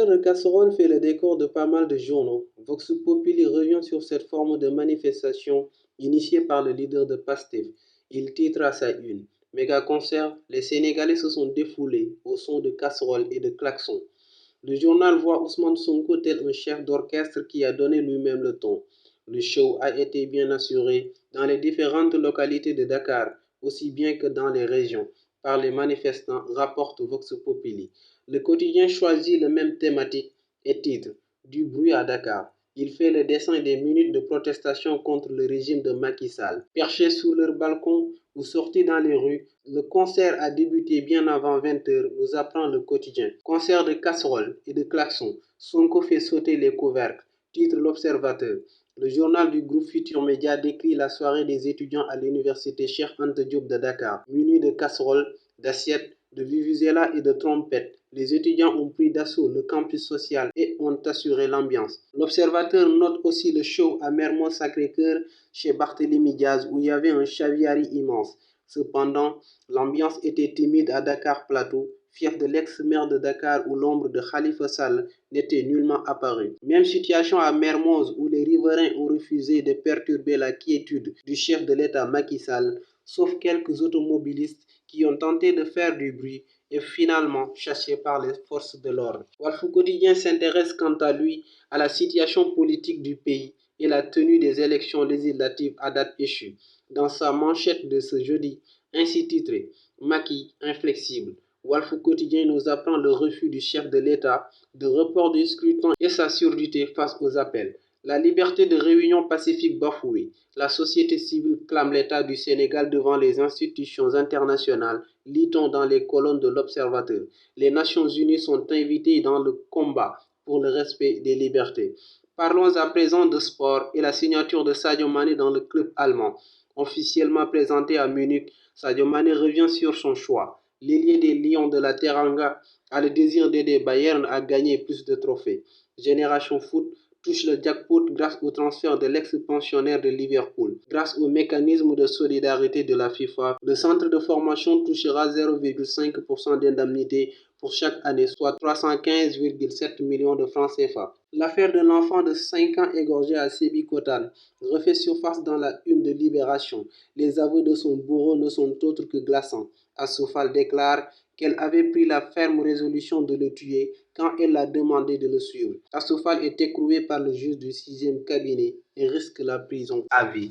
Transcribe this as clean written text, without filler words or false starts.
L'affaire de casserole fait le décor de pas mal de journaux. Vox Populi revient sur cette forme de manifestation initiée par le leader de PASTEF. Il titre à sa une: Méga concert, les Sénégalais se sont défoulés au son de casseroles et de klaxons. Le journal voit Ousmane Sonko tel un chef d'orchestre qui a donné lui-même le ton. Le show a été bien assuré dans les différentes localités de Dakar, aussi bien que dans les régions, par les manifestants, rapporte Vox Populi. Le quotidien choisit la même thématique et titre: Du bruit à Dakar. Il fait le dessin des minutes de protestation contre le régime de Macky Sall. Perchés sous leur balcon ou sortis dans les rues, le concert a débuté bien avant 20 h, nous apprend le quotidien. Concert de casseroles et de klaxons. Sonko fait sauter les couvercles, titre l'Observateur. Le journal du groupe Futur Média décrit la soirée des étudiants à l'université Cheikh Anta Diop de Dakar, munis de casseroles, d'assiettes, de vuvuzelas et de trompettes. Les étudiants ont pris d'assaut le campus social et ont assuré l'ambiance. L'Observateur note aussi le show à Mermoz Sacré-Cœur chez Barthélémy Diaz où il y avait un chaviari immense. Cependant, l'ambiance était timide à Dakar Plateau, fief de l'ex-maire de Dakar où l'ombre de Khalifa Sall n'était nullement apparue. Même situation à Mermoz où les riverains ont refusé de perturber la quiétude du chef de l'État Macky Sall, sauf quelques automobilistes qui ont tenté de faire du bruit et finalement chassés par les forces de l'ordre. Walf Quotidien s'intéresse quant à lui à la situation politique du pays et la tenue des élections législatives à date échue. Dans sa manchette de ce jeudi, ainsi titrée Macky inflexible, Walf Quotidien nous apprend le refus du chef de l'État de report du scrutin et sa surdité face aux appels. La liberté de réunion pacifique bafouée. La société civile clame l'État du Sénégal devant les institutions internationales, lit-on dans les colonnes de l'Observateur. Les Nations Unies sont invitées dans le combat pour le respect des libertés. Parlons à présent de sport et la signature de Sadio Mané dans le club allemand. Officiellement présenté à Munich, Sadio Mané revient sur son choix. L'ailier des Lions de la Teranga a le désir d'aider Bayern à gagner plus de trophées. Génération Foot touche le jackpot grâce au transfert de l'ex-pensionnaire de Liverpool. Grâce au mécanisme de solidarité de la FIFA, le centre de formation touchera 0,5% d'indemnité pour chaque année, soit 315,7 millions de francs CFA. L'affaire de l'enfant de 5 ans égorgé à Sébikotane refait surface dans la une de Libération. Les aveux de son bourreau ne sont autres que glaçants. Assoufal déclare qu'elle avait pris la ferme résolution de le tuer quand elle a demandé de le suivre. Assoufal est écroué par le juge du 6e cabinet et risque la prison à vie.